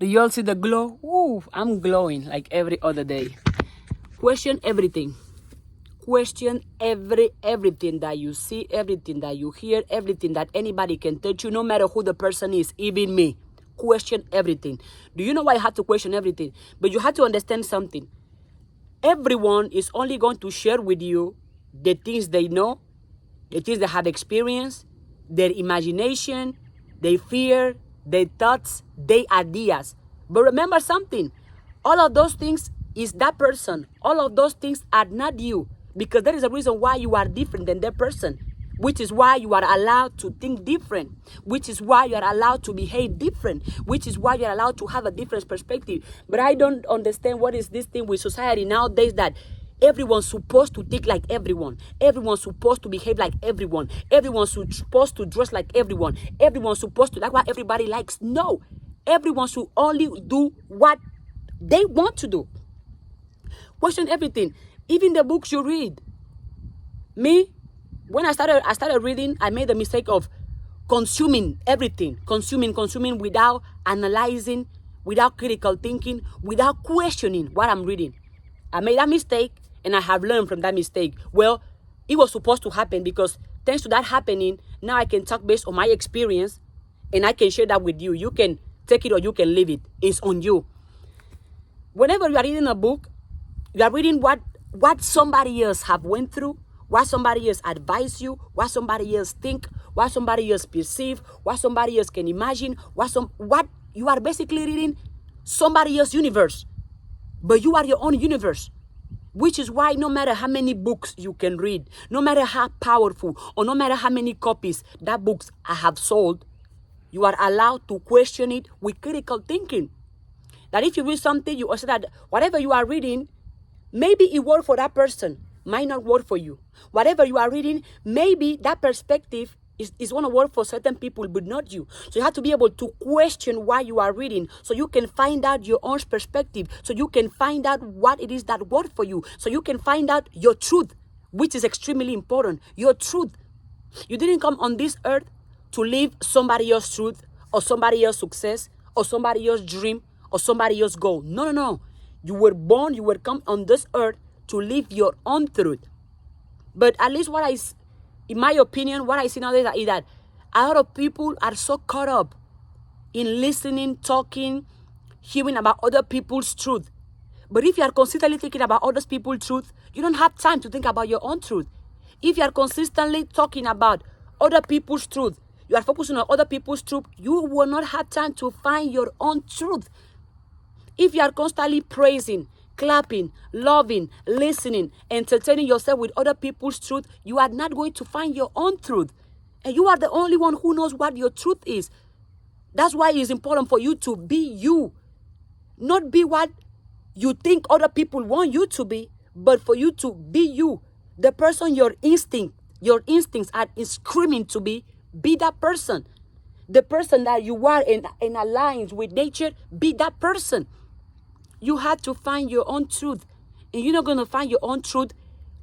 Do you all see the glow? Ooh, I'm glowing like every other day. Question everything. Question everything that you see, everything that you hear, everything that anybody can touch you, no matter who the person is, even me. Question everything. Do you know why I had to question everything? But you have to understand something. Everyone is only going to share with you the things they know, the things they have experienced, their imagination, their fear, their thoughts, their ideas. But remember something, all of those things is that person. All of those things are not you, because there is a reason why you are different than that person, which is why you are allowed to think different, which is why you are allowed to behave different, which is why you are allowed to have a different perspective. But I don't understand what is this thing with society nowadays that everyone's supposed to think like everyone. Everyone's supposed to behave like everyone. Everyone's supposed to dress like everyone. Everyone's supposed to like what everybody likes. No. Everyone should only do what they want to do. Question everything. Even the books you read. Me, when I started reading, I made the mistake of consuming everything. Consuming without analyzing, without critical thinking, without questioning what I'm reading. I made that mistake, and I have learned from that mistake. Well, it was supposed to happen, because thanks to that happening, now I can talk based on my experience, and I can share that with you. You can take it or you can leave it. It's on you. Whenever you are reading a book, you are reading what somebody else have went through, what somebody else advised you, what somebody else think, what somebody else perceive, what somebody else can imagine, what you are basically reading somebody else's universe. But you are your own universe, which is why no matter how many books you can read, no matter how powerful, or no matter how many copies that books I have sold, you are allowed to question it with critical thinking. That if you read something, you also that whatever you are reading, maybe it worked for that person, might not work for you. Whatever you are reading, maybe that perspective is going to work for certain people, but not you. So you have to be able to question why you are reading, so you can find out your own perspective, so you can find out what it is that works for you, so you can find out your truth, which is extremely important. Your truth. You didn't come on this earth to live somebody else's truth, or somebody else's success, or somebody else's dream, or somebody else's goal. No. You were born, you were come on this earth to live your own truth. But at least in my opinion, what I see nowadays is that a lot of people are so caught up in listening, talking, hearing about other people's truth. But if you are consistently thinking about other people's truth, you don't have time to think about your own truth. If you are consistently talking about other people's truth, you are focusing on other people's truth, you will not have time to find your own truth. If you are constantly praising, clapping, loving, listening, entertaining yourself with other people's truth, you are not going to find your own truth. And you are the only one who knows what your truth is. That's why it is important for you to be you. Not be what you think other people want you to be, but for you to be you. The person your instincts are screaming to be that person. The person that you are in alliance with nature, be that person. You have to find your own truth. And you're not going to find your own truth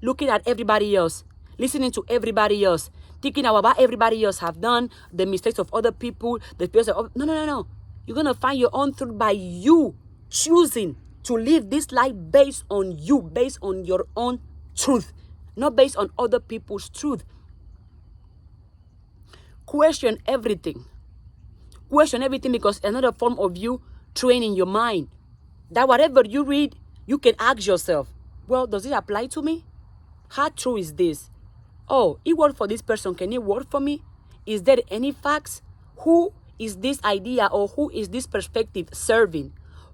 looking at everybody else, listening to everybody else, thinking about what everybody else have done, the mistakes of other people, the mistakes of... No. You're going to find your own truth by you choosing to live this life based on you, based on your own truth, not based on other people's truth. Question everything. Question everything, because another form of you training your mind. That whatever you read, you can ask yourself, well, does it apply to me? How true is this? Oh, it worked for this person. Can it work for me? Is there any facts? Who is this idea or who is this perspective serving?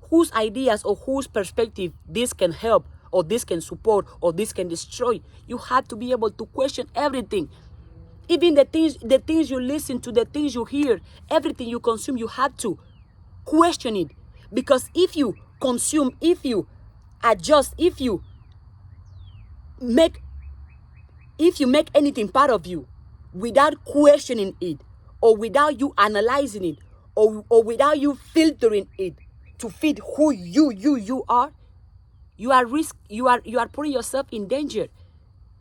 Whose ideas or whose perspective this can help, or this can support, or this can destroy? You have to be able to question everything. Even the things you listen to, the things you hear, everything you consume, you have to question it. Because if you consume, if you adjust, if you make anything part of you without questioning it, or without you analyzing it, or without you filtering it to fit who you are, you are putting yourself in danger,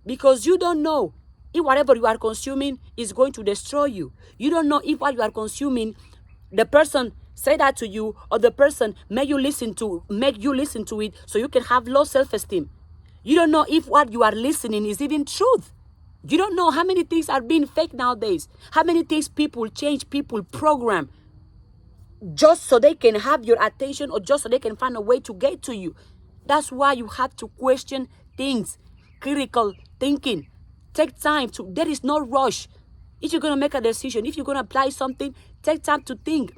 because you don't know if whatever you are consuming is going to destroy you. You don't know if what you are consuming, the person say that to you, or the person make you listen to it so you can have low self-esteem. You don't know if what you are listening is even truth. You don't know how many things are being fake nowadays. How many things people change, people program just so they can have your attention or just so they can find a way to get to you. That's why you have to question things, critical thinking. Take time to, there is no rush. If you're going to make a decision, if you're going to apply something, take time to think.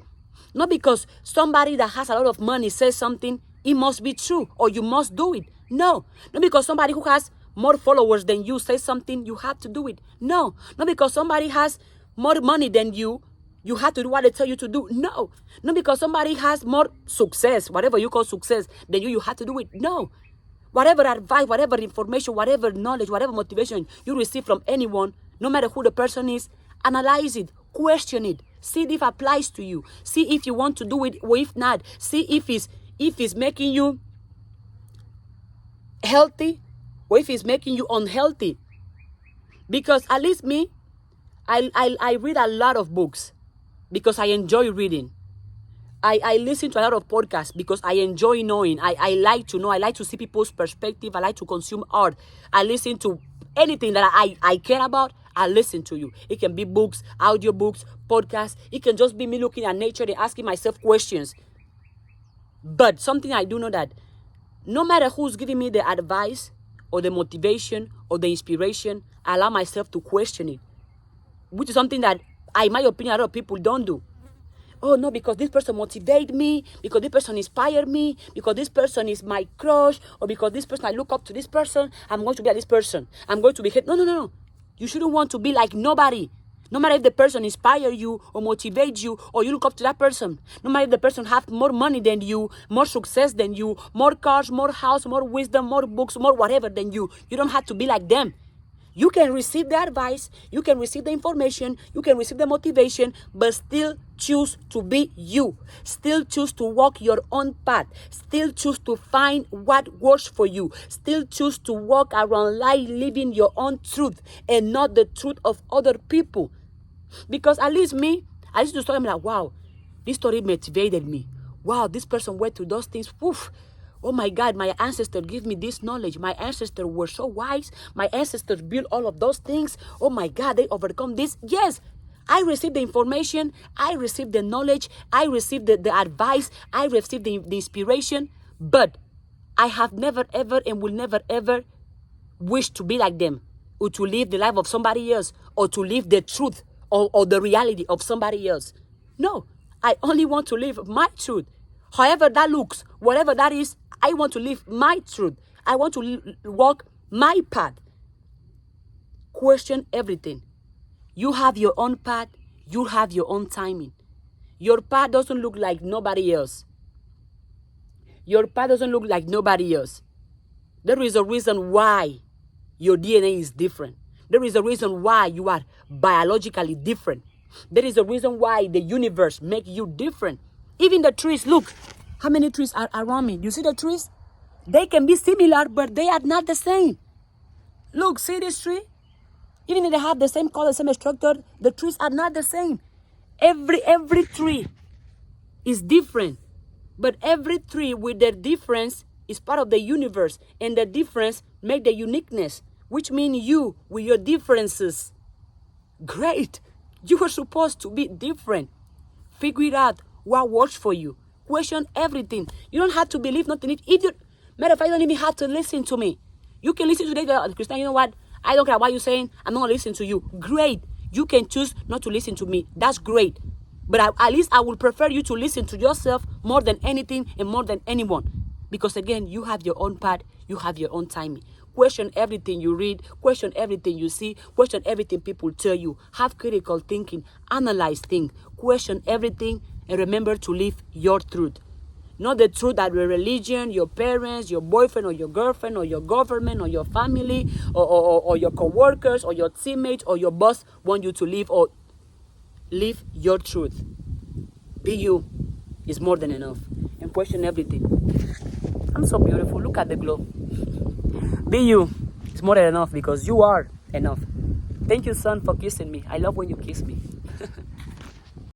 Not because somebody that has a lot of money says something, it must be true or you must do it. No. Not because somebody who has more followers than you says something, you have to do it. No. Not because somebody has more money than you have to do what they tell you to do. No. Not because somebody has more success, whatever you call success, than you have to do it. No. Whatever advice, whatever information, whatever knowledge, whatever motivation you receive from anyone, no matter who the person is, analyze it, question it, see if it applies to you, see if you want to do it, or if not, see if it's making you healthy, or if it's making you unhealthy. Because at least me, I read a lot of books because I enjoy reading. I listen to a lot of podcasts because I enjoy knowing. I like to know. I like to see people's perspective. I like to consume art. I listen to anything that I care about. I listen to you. It can be books, audiobooks, podcasts. It can just be me looking at nature and asking myself questions. But something I do know that no matter who's giving me the advice or the motivation or the inspiration, I allow myself to question it, which is something that, in my opinion, a lot of people don't do. Oh, no, because this person motivated me, because this person inspired me, because this person is my crush, or because this person, I look up to this person, I'm going to be like this person. I'm going to be... No. You shouldn't want to be like nobody. No matter if the person inspires you or motivates you or you look up to that person. No matter if the person has more money than you, more success than you, more cars, more house, more wisdom, more books, more whatever than you. You don't have to be like them. You can receive the advice, you can receive the information, you can receive the motivation, but still choose to be you. Still choose to walk your own path. Still choose to find what works for you. Still choose to walk around life living your own truth and not the truth of other people. Because at least me, I used to start like, wow, this story motivated me. Wow, this person went through those things. Woof. Oh my God, my ancestors give me this knowledge. My ancestors were so wise. My ancestors built all of those things. Oh my God, they overcome this. Yes, I received the information. I received the knowledge. I received the advice. I received the inspiration. But I have never, ever, and will never, ever wish to be like them, or to live the life of somebody else, or to live the truth or the reality of somebody else. No, I only want to live my truth. However that looks, whatever that is, I want to live my truth. I want to walk my path. Question everything. You have your own path. You have your own timing. Your path doesn't look like nobody else. Your path doesn't look like nobody else. There is a reason why your DNA is different. There is a reason why you are biologically different. There is a reason why the universe makes you different. Even the trees, look, how many trees are around me? You see the trees? They can be similar, but they are not the same. Look, see this tree? Even if they have the same color, same structure, the trees are not the same. Every tree is different. But every tree with their difference is part of the universe. And the difference make the uniqueness, which means you with your differences. Great. You are supposed to be different. Figure out what works for you. Question everything. You don't have to believe nothing. Matter of fact, you don't even have to listen to me. You can listen to the Christian. You know what? I don't care what you're saying. I'm not going to listen to you. Great. You can choose not to listen to me. That's great. But at least I would prefer you to listen to yourself more than anything and more than anyone. Because again, you have your own path. You have your own timing. Question everything you read. Question everything you see. Question everything people tell you. Have critical thinking. Analyze things. Question everything. And remember to live your truth. Not the truth that your religion, your parents, your boyfriend or your girlfriend or your government or your family or your co-workers or your teammates or your boss want you to live, or live your truth. Be you is more than enough. And question everything. I'm so beautiful. Look at the glow. Be you is more than enough because you are enough. Thank you, son, for kissing me. I love when you kiss me.